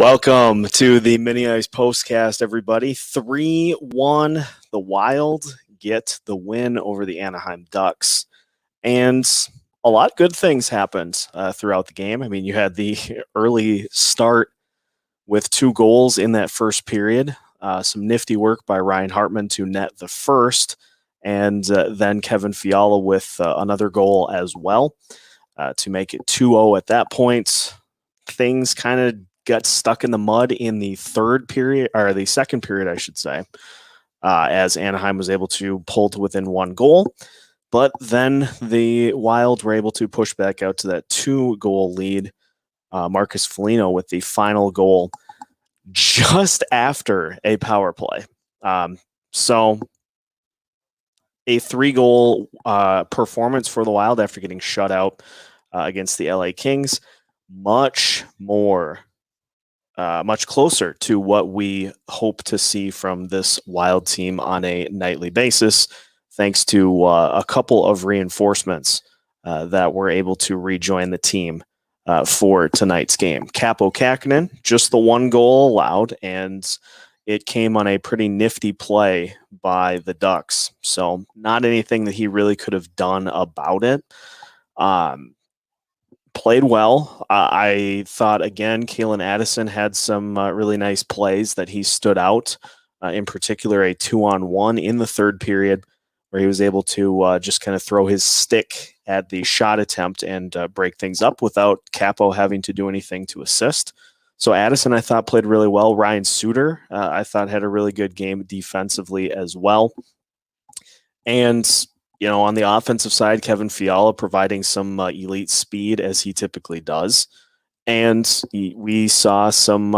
Welcome to the MinnyIce Postcast, everybody. 3-1, the Wild get the win over the Anaheim Ducks. And a lot of good things happened throughout the game. I mean, you had the early start with 2 goals in that first period. Some nifty work by Ryan Hartman to net the first, and then Kevin Fiala with another goal as well to make it 2-0 at that point. Things kind of got stuck in the mud in the third period, or the second period, I should say, as Anaheim was able to pull to within 1 goal. But then the Wild were able to push back out to that 2-goal lead. Marcus Foligno with the final goal just after a power play. So a 3-goal performance for the Wild after getting shut out against the LA Kings. Much closer to what we hope to see from this Wild team on a nightly basis, thanks to a couple of reinforcements that were able to rejoin the team for tonight's game. Kaapo Kähkönen, just the 1 goal allowed, and it came on a pretty nifty play by the Ducks. So not anything that he really could have done about it. Played well. I thought, again, Kalen Addison had some really nice plays that he stood out, in particular a 2-on-1 in the third period where he was able to just kind of throw his stick at the shot attempt and break things up without Kaapo having to do anything to assist. So Addison, I thought, played really well. Ryan Suter, I thought, had a really good game defensively as well. And on the offensive side, Kevin Fiala providing some elite speed as he typically does. And we saw some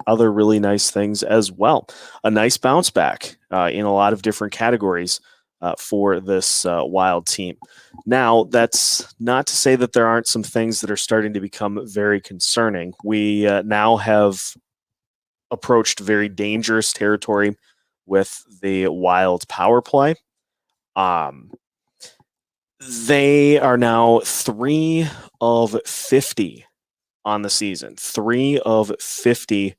other really nice things as well. A nice bounce back in a lot of different categories for this Wild team. Now, that's not to say that there aren't some things that are starting to become very concerning. We now have approached very dangerous territory with the Wild power play. They are now 3 of 50 on the season. 3 of 50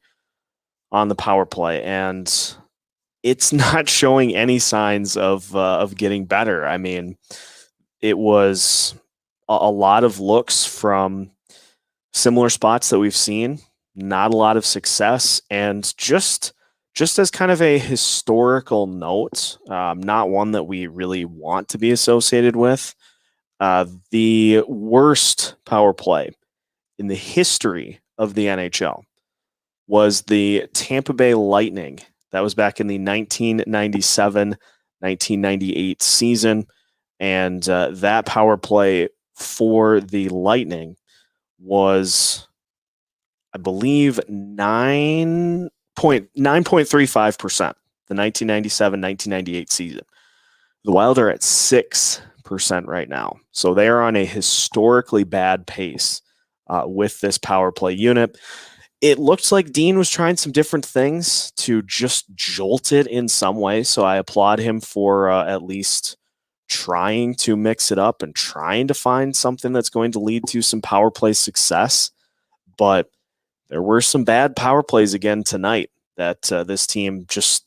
on the power play, and it's not showing any signs of getting better. I mean, it was a lot of looks from similar spots that we've seen, not a lot of success, and just as kind of a historical note, not one that we really want to be associated with, the worst power play in the history of the NHL was the Tampa Bay Lightning. That was back in the 1997-1998 season, and that power play for the Lightning was, I believe, 9.35%, the 1997-1998 season. The Wild are at 6% right now. So they are on a historically bad pace with this power play unit. It looked like Dean was trying some different things to just jolt it in some way. So I applaud him for at least trying to mix it up and trying to find something that's going to lead to some power play success. But there were some bad power plays again tonight that this team just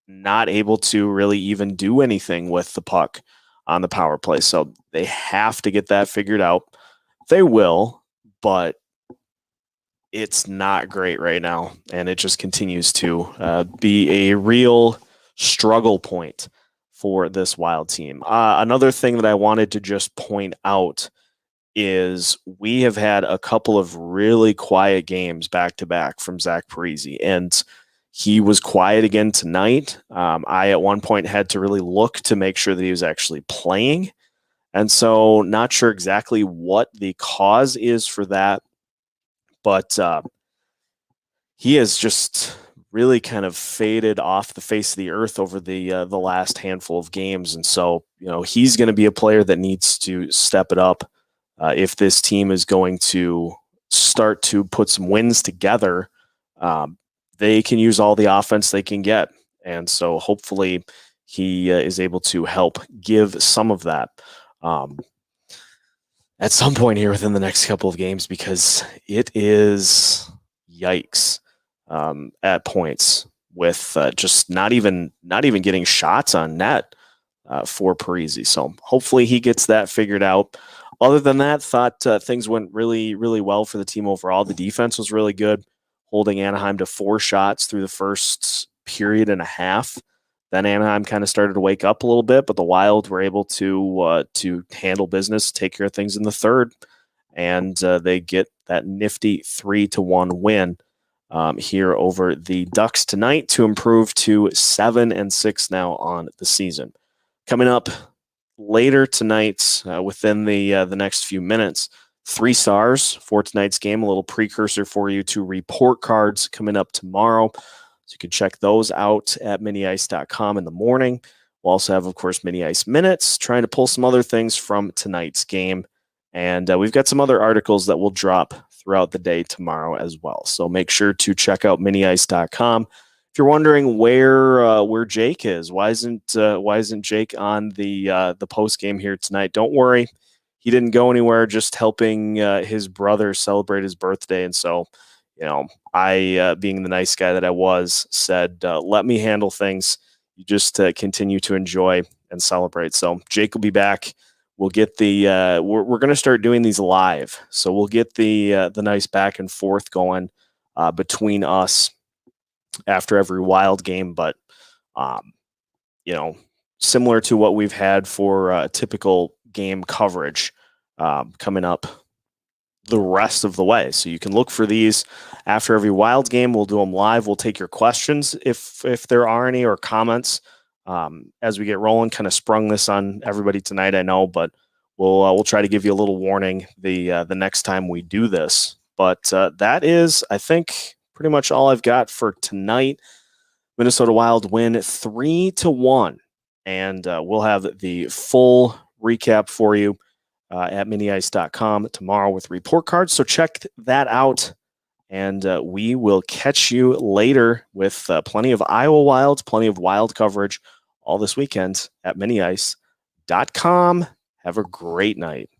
not able to really even do anything with the puck on the power play. So they have to get that figured out. They will, but it's not great right now. And it just continues to be a real struggle point for this Wild team. Another thing that I wanted to just point out is we have had a couple of really quiet games back to back from Zach Parise, and he was quiet again tonight. I at one point had to really look to make sure that he was actually playing, and so not sure exactly what the cause is for that, but he has just really kind of faded off the face of the earth over the last handful of games, and so he's going to be a player that needs to step it up. If this team is going to start to put some wins together, they can use all the offense they can get. And so hopefully he is able to help give some of that at some point here within the next couple of games, because it is yikes, at points with just not even getting shots on net for Parisi. So hopefully he gets that figured out. Other than that, thought things went really, really well for the team overall. The defense was really good, holding Anaheim to 4 shots through the first period and a half. Then Anaheim kind of started to wake up a little bit, but the Wild were able to handle business, take care of things in the third, and they get that nifty 3-1 win here over the Ducks tonight to improve to 7-6 now on the season. Coming up later tonight, within the next few minutes, 3 stars for tonight's game. A little precursor for you to report cards coming up tomorrow. So you can check those out at MinnyIce.com in the morning. We'll also have, of course, MinnyIce Minutes, trying to pull some other things from tonight's game. And we've got some other articles that will drop throughout the day tomorrow as well. So make sure to check out MinnyIce.com. If you're wondering where Jake is, why isn't Jake on the post game here tonight? Don't worry, he didn't go anywhere. Just helping his brother celebrate his birthday, and so I, being the nice guy that I was, said, "Let me handle things. You just continue to enjoy and celebrate." So Jake will be back. We'll get the we're going to start doing these live, so we'll get the nice back and forth going between us after every Wild game, but similar to what we've had for typical game coverage coming up the rest of the way. So you can look for these after every Wild game. We'll do them live. We'll take your questions if there are any, or comments as we get rolling. Kind of sprung this on everybody tonight, I know, but we'll try to give you a little warning the next time we do this. But that is, I think, pretty much all I've got for tonight. Minnesota Wild win 3-1, and we'll have the full recap for you at MinnyIce.com tomorrow with report cards. So check that out, and we will catch you later with plenty of Iowa Wilds, plenty of Wild coverage all this weekend at MinnyIce.com. Have a great night.